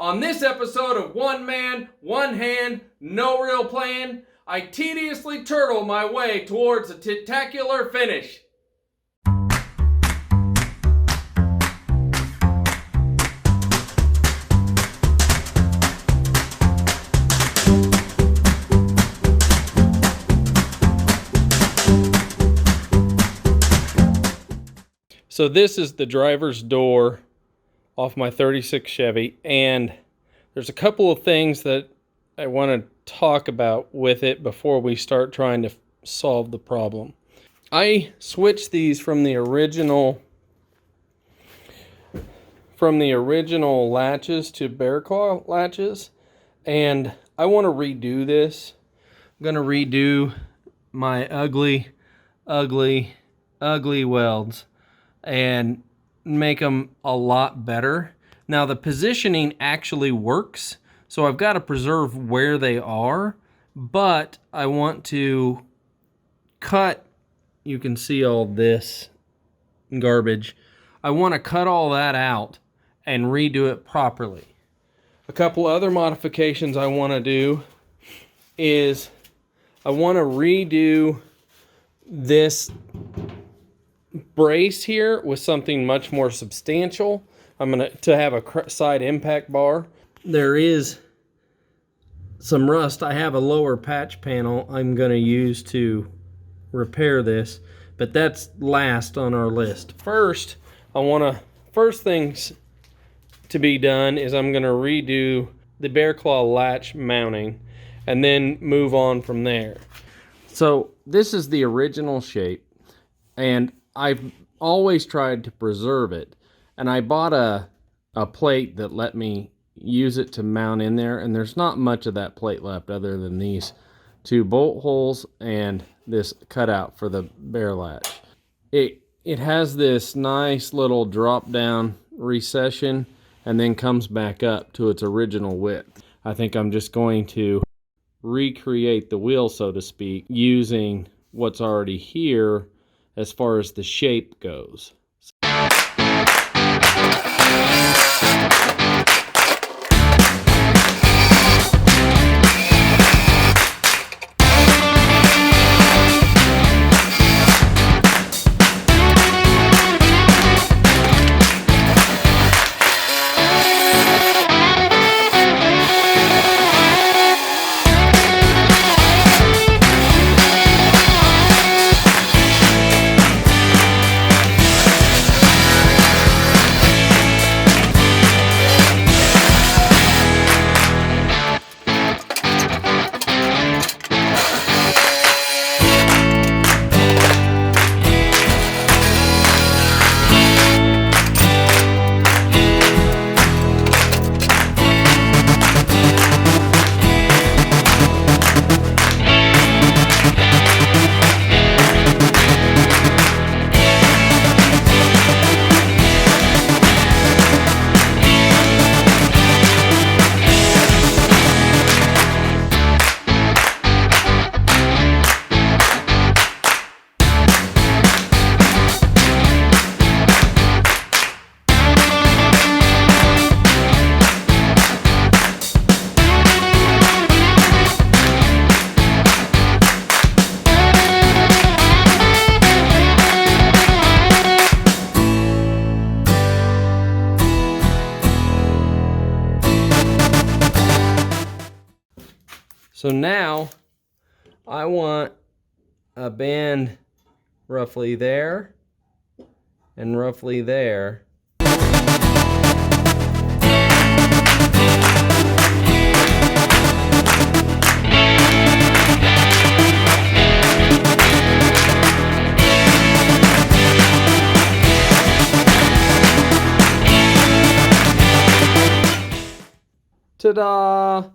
On this episode of One Man, One Hand, No Real Plan, I tediously turtle my way towards a tentacular finish. So this is the driver's door off my 36 Chevy, and there's a couple of things that I want to talk about with it before we start trying to solve the problem. I switched these from the original latches to bear claw latches, and I want to redo this. I'm going to redo my ugly welds and make them a lot better. Now the positioning actually works, so I've got to preserve where they are, but I want to cut, you can see all this garbage. I want to cut all that out and redo it properly. A couple other modifications I want to do is I want to redo this brace here with something much more substantial. I'm going to have a side impact bar. There is some rust. I have a lower patch panel I'm going to use to repair this, but that's last on our list. First things to be done is I'm going to redo the bear claw latch mounting and then move on from there. So this is the original shape, and I've always tried to preserve it, and I bought a plate that let me use it to mount in there, and there's not much of that plate left other than these two bolt holes and this cutout for the bear latch. It has this nice little drop down recession and then comes back up to its original width. I think I'm just going to recreate the wheel, so to speak, using what's already here as far as the shape goes. So now I want a bend roughly there and roughly there. Ta-da!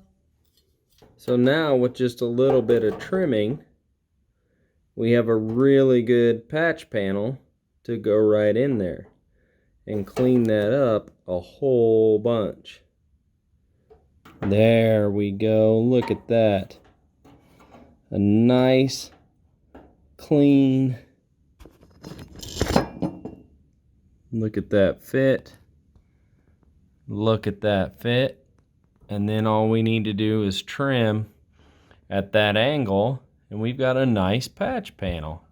So now with just a little bit of trimming, we have a really good patch panel to go right in there and clean that up a whole bunch. There we go. Look at that. A nice, clean, look at that fit. Look at that fit. And then all we need to do is trim at that angle, and we've got a nice patch panel.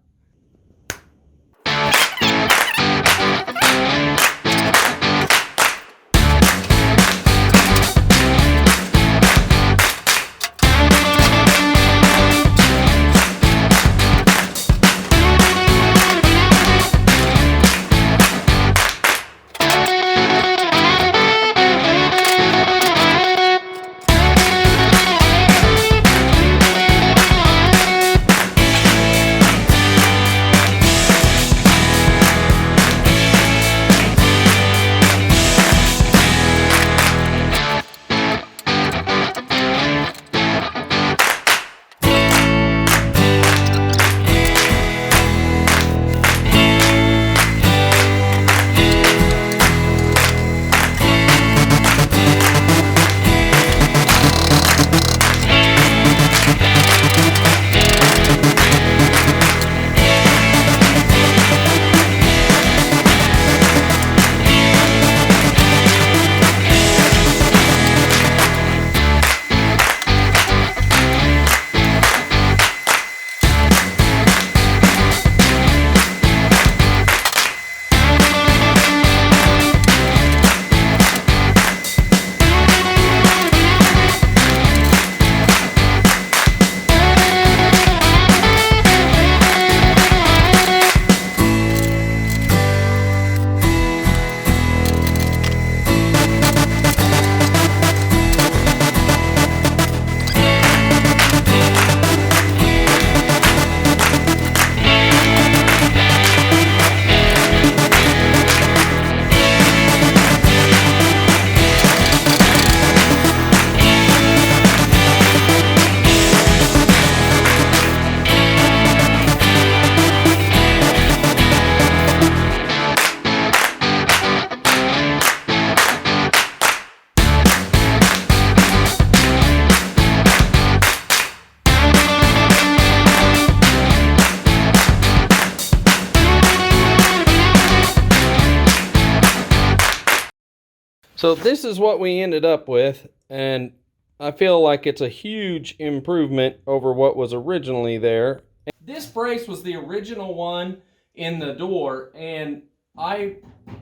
So this is what we ended up with, and I feel like it's a huge improvement over what was originally there. This brace was the original one in the door, and I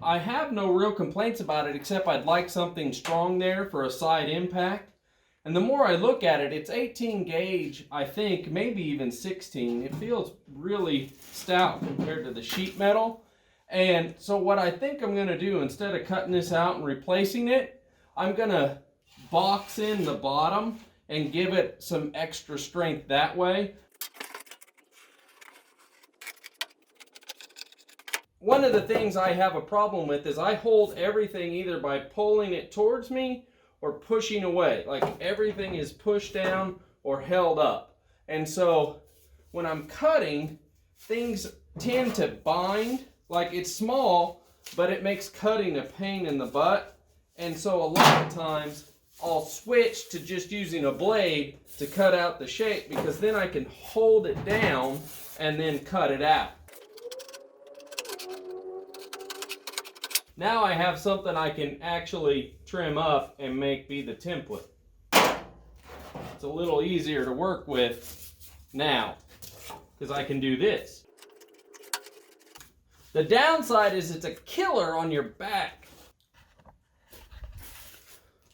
have no real complaints about it, except I'd like something strong there for a side impact. And the more I look at it, it's 18 gauge, I think, maybe even 16. It feels really stout compared to the sheet metal. And so what I think I'm going to do, instead of cutting this out and replacing it, I'm going to box in the bottom and give it some extra strength that way. One of the things I have a problem with is I hold everything either by pulling it towards me or pushing away. Like everything is pushed down or held up. And so when I'm cutting, things tend to bind. Like it's small, but it makes cutting a pain in the butt. And so a lot of times I'll switch to just using a blade to cut out the shape, because then I can hold it down and then cut it out. Now I have something I can actually trim up and make be the template. It's a little easier to work with now because I can do this. The downside is it's a killer on your back.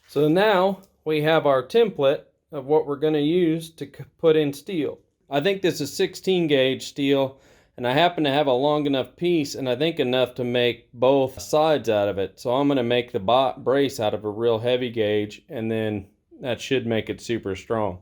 So now we have our template of what we're going to use to put in steel. I think this is 16 gauge steel, and I happen to have a long enough piece, and I think enough to make both sides out of it. So I'm going to make the brace out of a real heavy gauge, and then that should make it super strong.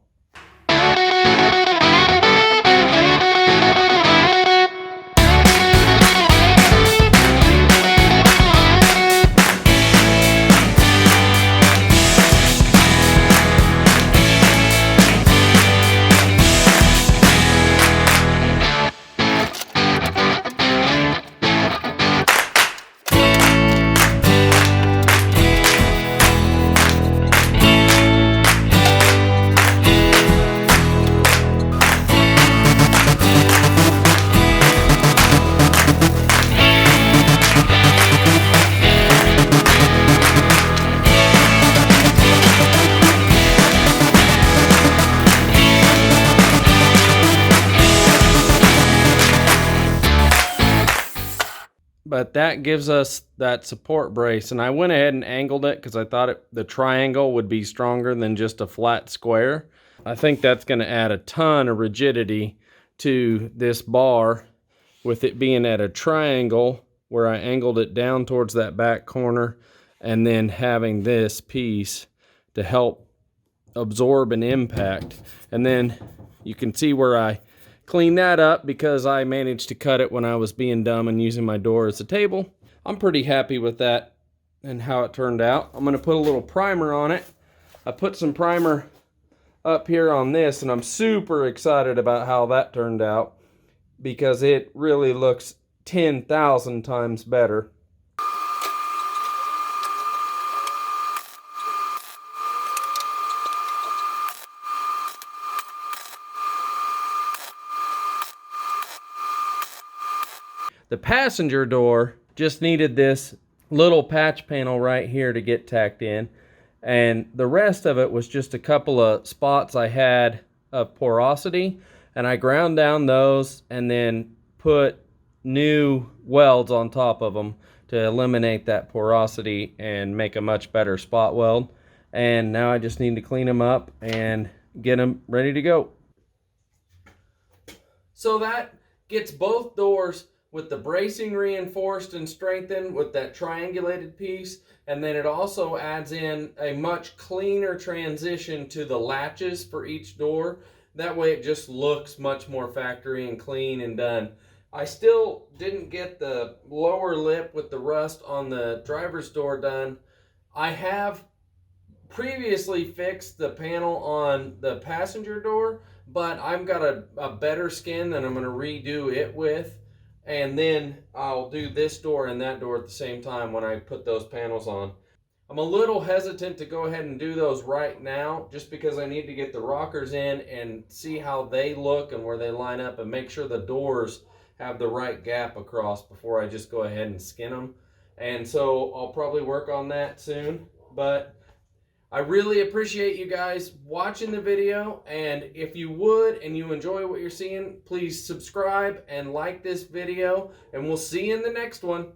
but that gives us that support brace. And I went ahead and angled it because I thought the triangle would be stronger than just a flat square. I think that's going to add a ton of rigidity to this bar with it being at a triangle where I angled it down towards that back corner, and then having this piece to help absorb an impact. And then you can see where I clean that up because I managed to cut it when I was being dumb and using my door as a table. I'm pretty happy with that and how it turned out. I'm going to put a little primer on it. I put some primer up here on this, and I'm super excited about how that turned out because it really looks 10,000 times better. The passenger door just needed this little patch panel right here to get tacked in, and the rest of it was just a couple of spots I had of porosity, and I ground down those and then put new welds on top of them to eliminate that porosity and make a much better spot weld. And now I just need to clean them up and get them ready to go. So that gets both doors with the bracing reinforced and strengthened with that triangulated piece, and then it also adds in a much cleaner transition to the latches for each door. That way it just looks much more factory and clean and done. I still didn't get the lower lip with the rust on the driver's door done. I have previously fixed the panel on the passenger door, but I've got a better skin that I'm going to redo it with. And then I'll do this door and that door at the same time when I put those panels on. I'm a little hesitant to go ahead and do those right now just because I need to get the rockers in and see how they look and where they line up and make sure the doors have the right gap across before I just go ahead and skin them. And so I'll probably work on that soon. But I really appreciate you guys watching the video, and if you would and you enjoy what you're seeing, please subscribe and like this video, and we'll see you in the next one.